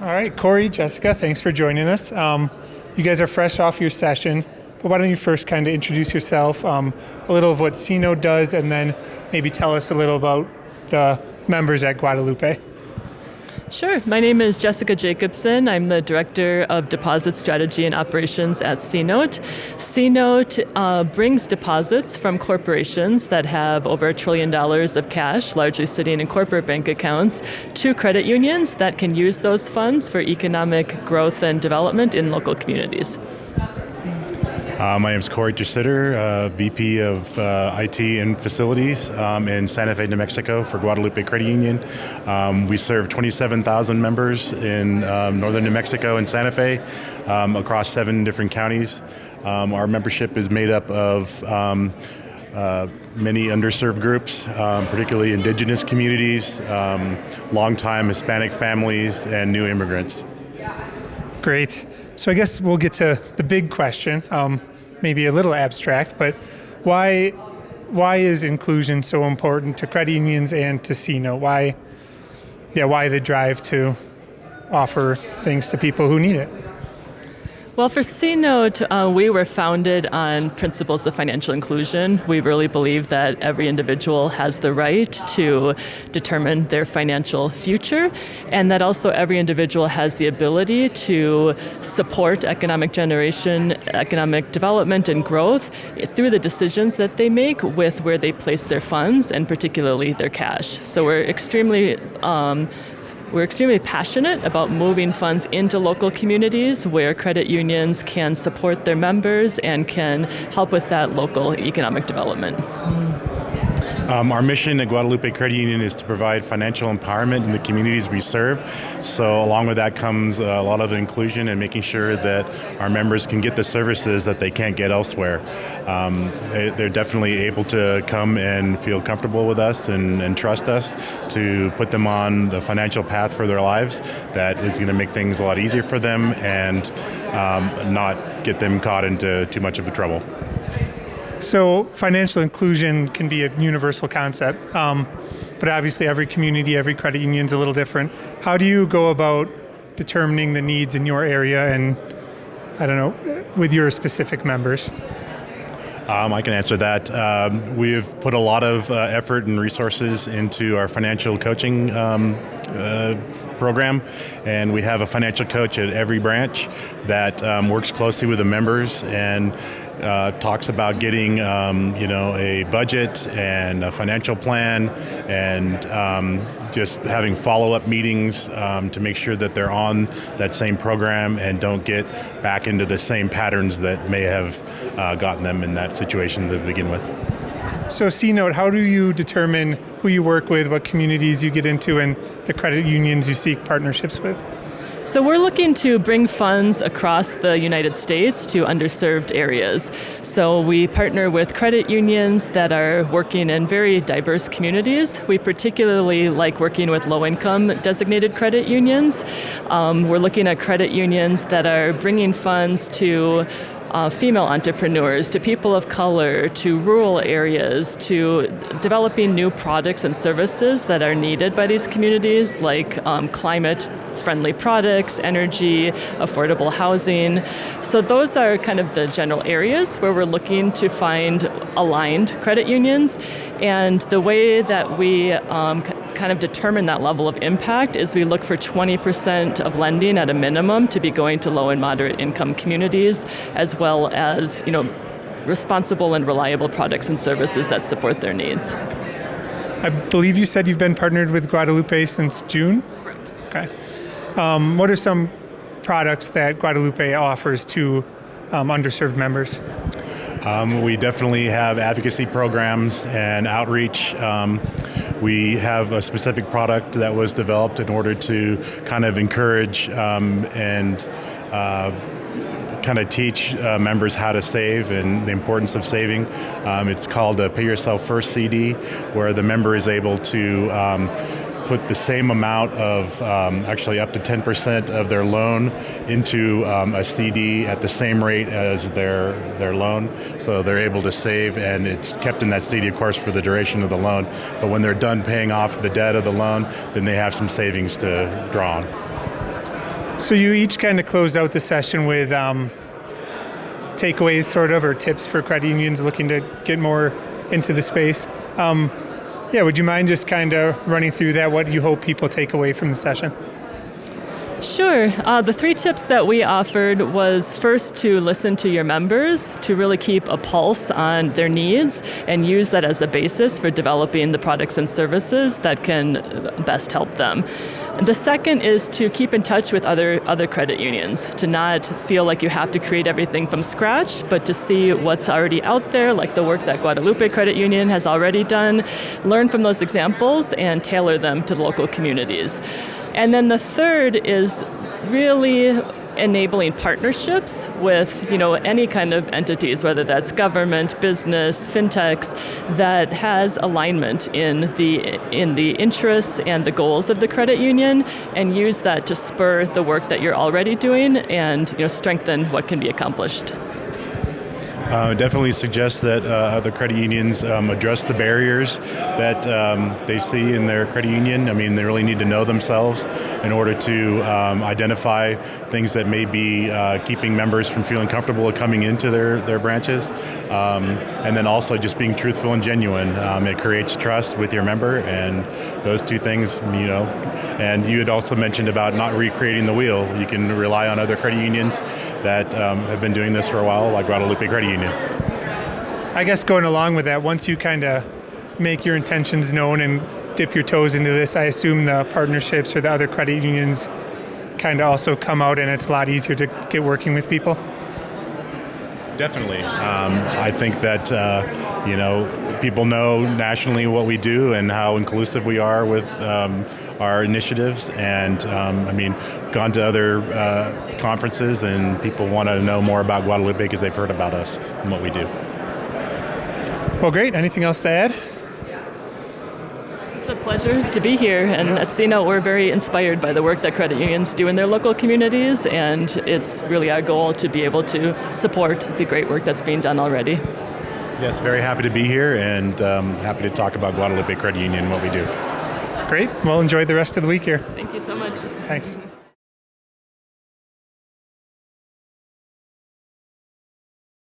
All right, Corey, Jessica, thanks for joining us. You guys are fresh off your session, but why don't you first kind of introduce yourself, a little of what CNote does, and then maybe tell us a little about the members at Guadalupe. Sure. My name is Jessica Jacobson. I'm the Director of Deposit Strategy and Operations at CNote. CNote brings deposits from corporations that have over $1 trillion of cash, largely sitting in corporate bank accounts, to credit unions that can use those funds for economic growth and development in local communities. My name is Corey Tresidder, VP of IT and Facilities in Santa Fe, New Mexico for Guadalupe Credit Union. We serve 27,000 members in northern New Mexico and Santa Fe across 7 different counties. Our membership is made up of many underserved groups, particularly indigenous communities, longtime Hispanic families, and new immigrants. Great. So I guess we'll get to the big question, maybe a little abstract, but why is inclusion so important to credit unions and to CNote? Why the drive to offer things to people who need it? Well, for CNote, we were founded on principles of financial inclusion. We really believe that every individual has the right to determine their financial future, and that also every individual has the ability to support economic generation, economic development, and growth through the decisions that they make with where they place their funds, and particularly their cash. So we're extremely passionate about moving funds into local communities where credit unions can support their members and can help with that local economic development. Our mission at Guadalupe Credit Union is to provide financial empowerment in the communities we serve. So along with that comes a lot of inclusion and making sure that our members can get the services that they can't get elsewhere. They're definitely able to come and feel comfortable with us and trust us to put them on the financial path for their lives that is going to make things a lot easier for them and not get them caught into too much of a trouble. So financial inclusion can be a universal concept, but obviously every community, every credit union is a little different. How do you go about determining the needs in your area and, with your specific members? I can answer that. We've put a lot of effort and resources into our financial coaching program, and we have a financial coach at every branch that works closely with the members and talks about getting a budget and a financial plan and just having follow-up meetings to make sure that they're on that same program and don't get back into the same patterns that may have gotten them in that situation to begin with. So CNote, how do you determine who you work with, what communities you get into, and the credit unions you seek partnerships with? So we're looking to bring funds across the United States to underserved areas. So we partner with credit unions that are working in very diverse communities. We particularly like working with low-income designated credit unions. We're looking at credit unions that are bringing funds to female entrepreneurs, to people of color, to rural areas, to developing new products and services that are needed by these communities, like climate-friendly products, energy, affordable housing. So those are kind of the general areas where we're looking to find aligned credit unions. And the way that we kind of determine that level of impact is we look for 20% of lending at a minimum to be going to low and moderate income communities, as well as responsible and reliable products and services that support their needs. I believe you said you've been partnered with Guadalupe since June? Correct. Okay. What are some products that Guadalupe offers to underserved members? We definitely have advocacy programs and outreach. We have a specific product that was developed in order to kind of encourage and kind of teach members how to save and the importance of saving. It's called a Pay Yourself First CD, where the member is able to put the same amount of, actually up to 10% of their loan into a CD at the same rate as their loan. So they're able to save, and it's kept in that CD, of course, for the duration of the loan. But when they're done paying off the debt of the loan, then they have some savings to draw on. So you each kind of closed out the session with takeaways, sort of, or tips for credit unions looking to get more into the space. Would you mind just kind of running through that, what you hope people take away from the session? Sure. The 3 tips that we offered was first to listen to your members, to really keep a pulse on their needs and use that as a basis for developing the products and services that can best help them. The second is to keep in touch with other credit unions, to not feel like you have to create everything from scratch, but to see what's already out there, like the work that Guadalupe Credit Union has already done, learn from those examples and tailor them to the local communities. And then the third is really enabling partnerships with any kind of entities, whether that's government, business, fintechs, that has alignment in the interests and the goals of the credit union, and use that to spur the work that you're already doing and strengthen what can be accomplished. Definitely suggest that other credit unions address the barriers that they see in their credit union. I mean, they really need to know themselves in order to identify things that may be keeping members from feeling comfortable coming into their branches. And then also just being truthful and genuine. It creates trust with your member, and those 2 things, and you had also mentioned about not recreating the wheel. You can rely on other credit unions that have been doing this for a while, like Guadalupe Credit Union. I guess going along with that, once you kind of make your intentions known and dip your toes into this, I assume the partnerships or the other credit unions kind of also come out, and it's a lot easier to get working with people. Definitely. I think that, people know nationally what we do and how inclusive we are with our initiatives. And, gone to other conferences, and people want to know more about Guadalupe because they've heard about us and what we do. Well, great. Anything else to add? It's a pleasure to be here, and at CNote we're very inspired by the work that credit unions do in their local communities, and it's really our goal to be able to support the great work that's being done already. Yes, very happy to be here, and happy to talk about Guadalupe Credit Union and what we do. Great. Well, enjoy the rest of the week here. Thank you so much. Thanks.